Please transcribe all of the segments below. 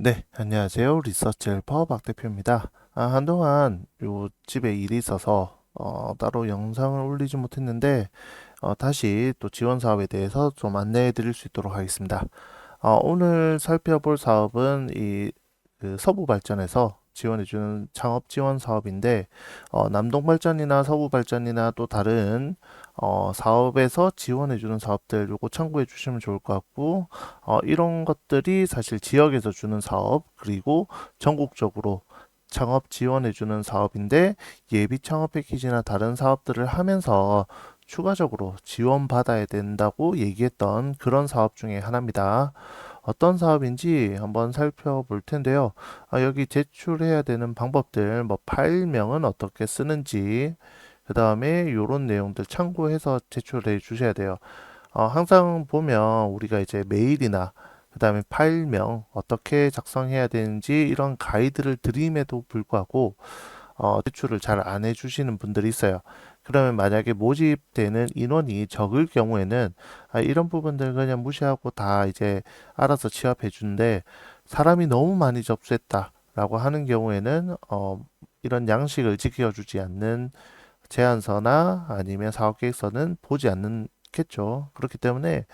네, 안녕하세요. 리서치 헬퍼 박 대표입니다. 한동안 요 집에 일이 있어서 따로 영상을 올리지 못했는데 다시 또 지원 사업에 대해서 좀 안내해 드릴 수 있도록 하겠습니다. 오늘 살펴볼 사업은 그 서부발전에서 지원해주는 창업 지원 사업인데 남동발전이나 서부발전이나 또 다른 사업에서 지원해주는 사업들 요거 참고해 주시면 좋을 것 같고 이런 것들이 사실 지역에서 주는 사업 그리고 전국적으로 창업 지원해주는 사업인데 예비 창업 패키지나 다른 사업들을 하면서 추가적으로 지원받아야 된다고 얘기했던 그런 사업 중에 하나입니다. 어떤 사업인지 한번 살펴볼 텐데요. 여기 제출해야 되는 방법들, 뭐 파일명은 어떻게 쓰는지, 그 다음에 이런 내용들 참고해서 제출해 주셔야 돼요. 항상 보면 우리가 이제 메일이나 그 다음에 파일명 어떻게 작성해야 되는지 이런 가이드를 드림에도 불구하고 제출을 잘 안 해주시는 분들이 있어요. 그러면 만약에 모집되는 인원이 적을 경우에는 이런 부분들 그냥 무시하고 다 이제 알아서 취합해 주는데 사람이 너무 많이 접수했다라고 하는 경우에는 이런 양식을 지켜주지 않는 제안서나 아니면 사업계획서는 보지 않겠죠. 그렇기 때문에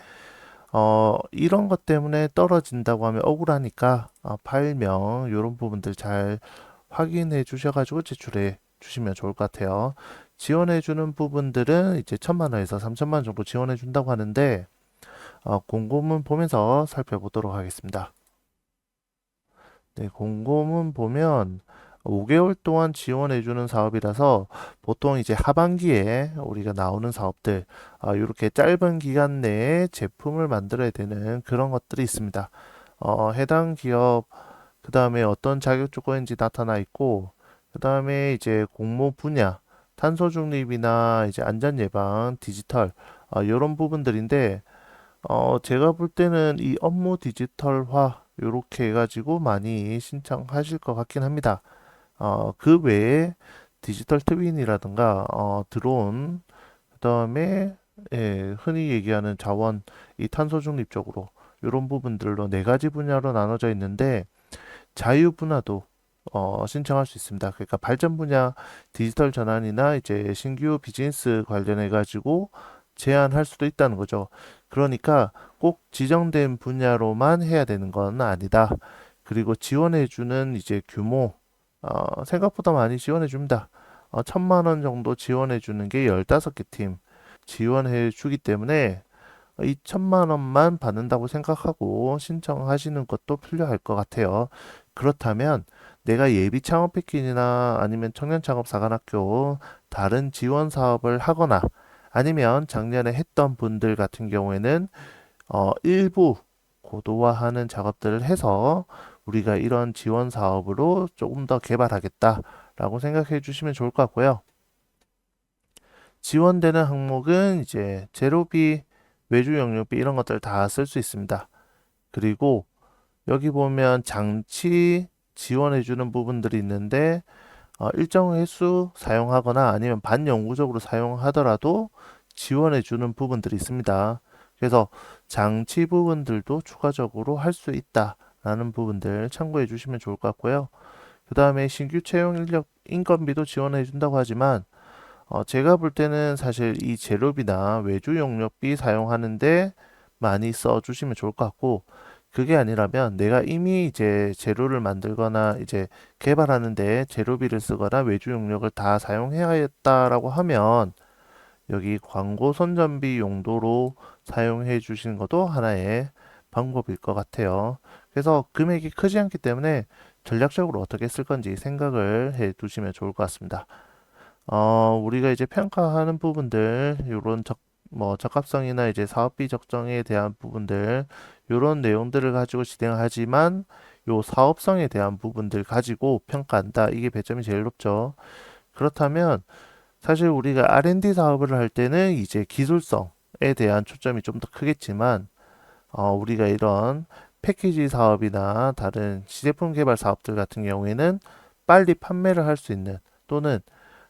이런 것 때문에 떨어진다고 하면 억울하니까 파일명 이런 부분들 잘 확인해 주셔가지고 제출해 주시면 좋을 것 같아요. 지원해 주는 부분들은 이제 1,000만 원에서 3,000만 원 정도 지원해 준다고 하는데 공고문 보면서 살펴보도록 하겠습니다. 네, 공고문 보면 5개월 동안 지원해 주는 사업이라서 보통 이제 하반기에 우리가 나오는 사업들 이렇게 짧은 기간 내에 제품을 만들어야 되는 그런 것들이 있습니다. 해당 기업 그 다음에 어떤 자격 조건인지 나타나 있고, 그 다음에 이제 공모 분야, 탄소 중립이나 이제 안전 예방, 디지털, 이런 부분들인데, 제가 볼 때는 이 업무 디지털화, 요렇게 해가지고 많이 신청하실 것 같긴 합니다. 그 외에 디지털 트윈이라든가, 드론, 그 다음에, 예, 흔히 얘기하는 자원, 이 탄소 중립 쪽으로, 이런 부분들로 네 가지 분야로 나눠져 있는데, 자유 분야도 신청할 수 있습니다. 그러니까 발전 분야 디지털 전환이나 이제 신규 비즈니스 관련해 가지고 제안할 수도 있다는 거죠. 그러니까 꼭 지정된 분야로만 해야 되는 건 아니다. 그리고 지원해 주는 이제 규모 생각보다 많이 지원해 줍니다. 1,000만 원 정도 지원해 주는 게 15개 팀 지원해 주기 때문에 2,000만 원만 받는다고 생각하고 신청하시는 것도 필요할 것 같아요. 그렇다면 내가 예비 창업 패키지나 아니면 청년 창업 사관학교 다른 지원 사업을 하거나 아니면 작년에 했던 분들 같은 경우에는 일부 고도화하는 작업들을 해서 우리가 이런 지원 사업으로 조금 더 개발하겠다라고 생각해 주시면 좋을 것 같고요. 지원되는 항목은 이제 제로비, 외주 영역비 이런 것들 다 쓸 수 있습니다. 그리고 여기 보면 장치 지원해주는 부분들이 있는데 일정 횟수 사용하거나 아니면 반영구적으로 사용하더라도 지원해주는 부분들이 있습니다. 그래서 장치 부분들도 추가적으로 할 수 있다라는 부분들 참고해 주시면 좋을 것 같고요. 그 다음에 신규 채용 인력 인건비도 지원해 준다고 하지만 제가 볼 때는 사실 이 제로비나 외주 용역비 사용하는데 많이 써주시면 좋을 것 같고, 그게 아니라면 내가 이미 이제 재료를 만들거나 이제 개발하는데 제로비를 쓰거나 외주 용역을 다 사용해야겠다라고 하면 여기 광고 선전비 용도로 사용해 주시는 것도 하나의 방법일 것 같아요. 그래서 금액이 크지 않기 때문에 전략적으로 어떻게 쓸 건지 생각을 해 두시면 좋을 것 같습니다. 우리가 이제 평가하는 부분들, 요런 뭐, 적합성이나 이제 사업비 적정에 대한 부분들, 요런 내용들을 가지고 진행하지만, 요 사업성에 대한 부분들 가지고 평가한다. 이게 배점이 제일 높죠. 그렇다면, 사실 우리가 R&D 사업을 할 때는 이제 기술성에 대한 초점이 좀 더 크겠지만, 우리가 이런 패키지 사업이나 다른 시제품 개발 사업들 같은 경우에는 빨리 판매를 할 수 있는 또는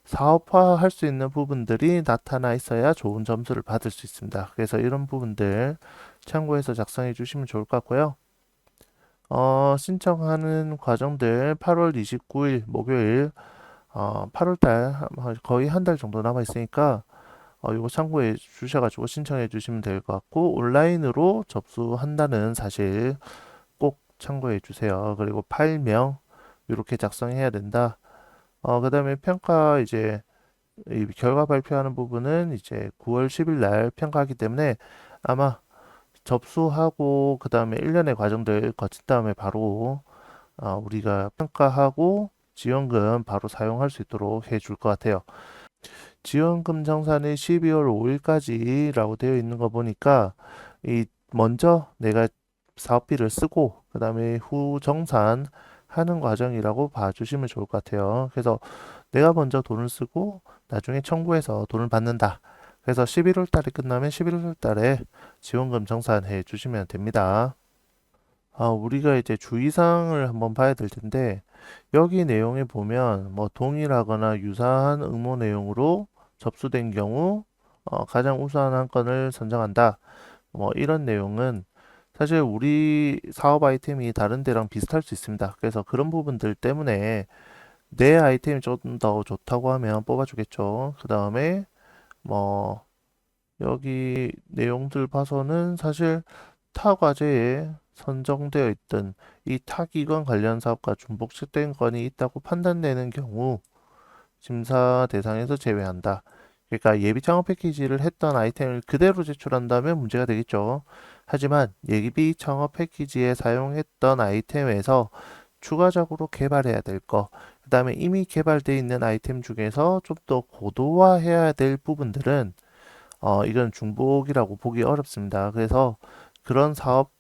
사업화할 수 있는 부분들이 나타나 있어야 좋은 점수를 받을 수 있습니다. 그래서 이런 부분들 참고해서 작성해 주시면 좋을 것 같고요. 신청하는 과정들 8월 29일 목요일 8월 달 거의 한 달 정도 남아 있으니까 이거 참고해 주셔가지고 신청해 주시면 될 것 같고 온라인으로 접수한다는 사실 꼭 참고해 주세요. 그리고 파일명 이렇게 작성해야 된다. 그다음에 평가 이제 이 결과 발표하는 부분은 이제 9월 10일 날 평가하기 때문에 아마 접수하고 그다음에 1년의 과정들 거친 다음에 바로 우리가 평가하고 지원금 바로 사용할 수 있도록 해줄 것 같아요. 지원금 정산이 12월 5일까지라고 되어 있는 거 보니까 이 먼저 내가 사업비를 쓰고 그다음에 후 정산하는 과정이라고 봐주시면 좋을 것 같아요. 그래서 내가 먼저 돈을 쓰고 나중에 청구해서 돈을 받는다. 그래서 11월 달에 끝나면 11월 달에 지원금 정산해 주시면 됩니다. 우리가 이제 주의사항을 한번 봐야 될 텐데, 여기 내용에 보면 뭐 동일하거나 유사한 응모 내용으로 접수된 경우 가장 우수한 건을 선정한다. 뭐 이런 내용은 사실 우리 사업 아이템이 다른 데랑 비슷할 수 있습니다. 그래서 그런 부분들 때문에 내 아이템이 좀 더 좋다고 하면 뽑아주겠죠. 그 다음에 뭐 여기 내용들 봐서는 사실 타 과제에 선정되어 있던 이 타기관 관련 사업과 중복적된 건이 있다고 판단되는 경우 심사 대상에서 제외한다. 그러니까 예비 창업 패키지를 했던 아이템을 그대로 제출한다면 문제가 되겠죠. 하지만 예비 창업 패키지에 사용했던 아이템에서 추가적으로 개발해야 될 거, 그 다음에 이미 개발되어 있는 아이템 중에서 좀 더 고도화해야 될 부분들은 이건 중복이라고 보기 어렵습니다. 그래서 그런 사업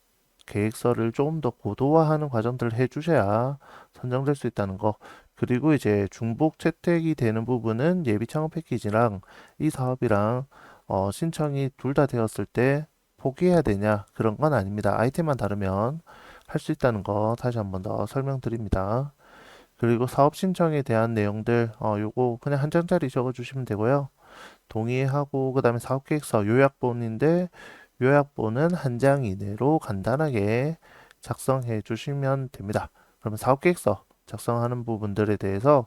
계획서를 조금 더 고도화하는 과정들을 해주셔야 선정될 수 있다는 거. 그리고 이제 중복 채택이 되는 부분은 예비 창업 패키지랑 이 사업이랑 신청이 둘 다 되었을 때 포기해야 되냐 그런 건 아닙니다. 아이템만 다르면 할 수 있다는 거 다시 한번 더 설명드립니다. 그리고 사업 신청에 대한 내용들 요거 그냥 한 장짜리 적어주시면 되고요. 동의하고 그다음에 사업계획서 요약본인데 요약본은 한 장 이내로 간단하게 작성해 주시면 됩니다. 그러면 사업계획서 작성하는 부분들에 대해서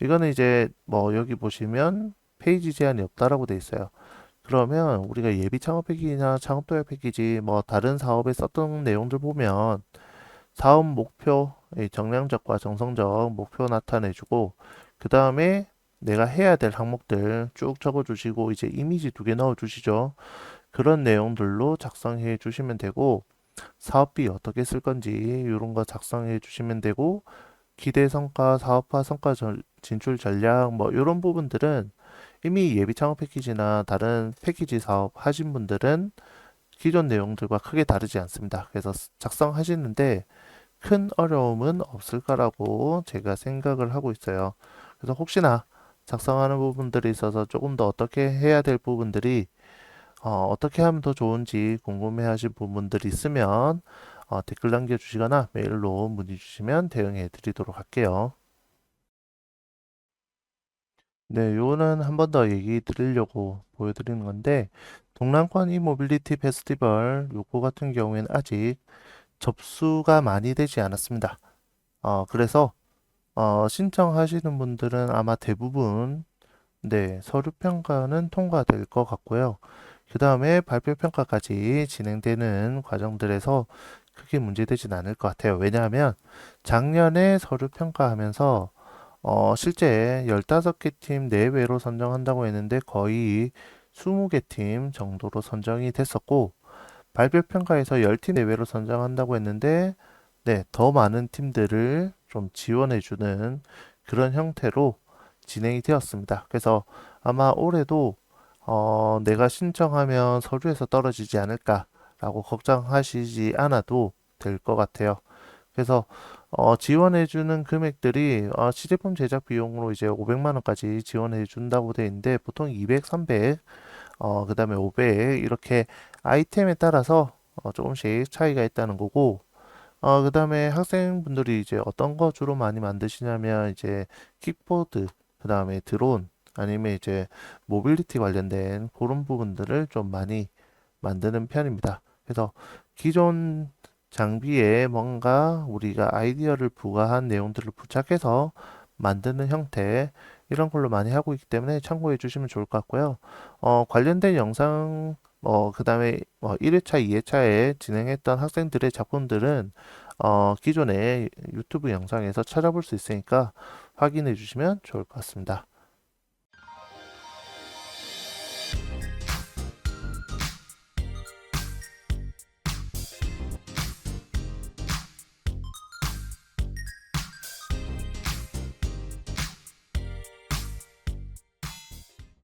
이거는 이제 뭐 여기 보시면 페이지 제한이 없다라고 돼 있어요. 그러면 우리가 예비 창업 패키지나 창업 도약 패키지 뭐 다른 사업에 썼던 내용들 보면 사업 목표, 정량적과 정성적 목표 나타내주고 그 다음에 내가 해야 될 항목들 쭉 적어주시고 이제 이미지 2개 넣어주시죠. 그런 내용들로 작성해 주시면 되고 사업비 어떻게 쓸 건지 이런 거 작성해 주시면 되고 기대 성과, 사업화 성과 진출 전략 뭐 이런 부분들은 이미 예비 창업 패키지나 다른 패키지 사업 하신 분들은 기존 내용들과 크게 다르지 않습니다. 그래서 작성하시는데 큰 어려움은 없을 거라고 제가 생각을 하고 있어요. 그래서 혹시나 작성하는 부분들이 있어서 조금 더 어떻게 해야 될 부분들이 어떻게 하면 더 좋은지 궁금해 하실 부분들이 있으면 댓글 남겨주시거나 메일로 문의 주시면 대응해 드리도록 할게요. 네, 요거는 한 번 더 얘기 드리려고 보여드리는 건데, 동남권 이모빌리티 페스티벌 요거 같은 경우에는 아직 접수가 많이 되지 않았습니다. 그래서 신청하시는 분들은 아마 대부분 네, 서류 평가는 통과될 것 같고요. 그 다음에 발표 평가까지 진행되는 과정들에서 크게 문제되진 않을 것 같아요. 왜냐하면 작년에 서류 평가하면서 실제 15개 팀 내외로 선정한다고 했는데 거의 20개 팀 정도로 선정이 됐었고 발표 평가에서 10팀 내외로 선정한다고 했는데 네, 더 많은 팀들을 좀 지원해주는 그런 형태로 진행이 되었습니다. 그래서 아마 올해도 내가 신청하면 서류에서 떨어지지 않을까라고 걱정하시지 않아도 될 것 같아요. 그래서 지원해주는 금액들이 시제품 제작 비용으로 이제 500만 원까지 지원해준다고 돼 있는데 보통 200, 300, 그다음에 500 이렇게 아이템에 따라서 조금씩 차이가 있다는 거고 그다음에 학생분들이 이제 어떤 거 주로 많이 만드시냐면 이제 킥보드, 그다음에 드론, 아니면 이제 모빌리티 관련된 그런 부분들을 좀 많이 만드는 편입니다. 그래서 기존 장비에 뭔가 우리가 아이디어를 부과한 내용들을 부착해서 만드는 형태 이런 걸로 많이 하고 있기 때문에 참고해 주시면 좋을 것 같고요. 관련된 영상 그다음에 1회차, 2회차에 진행했던 학생들의 작품들은 기존의 유튜브 영상에서 찾아볼 수 있으니까 확인해 주시면 좋을 것 같습니다.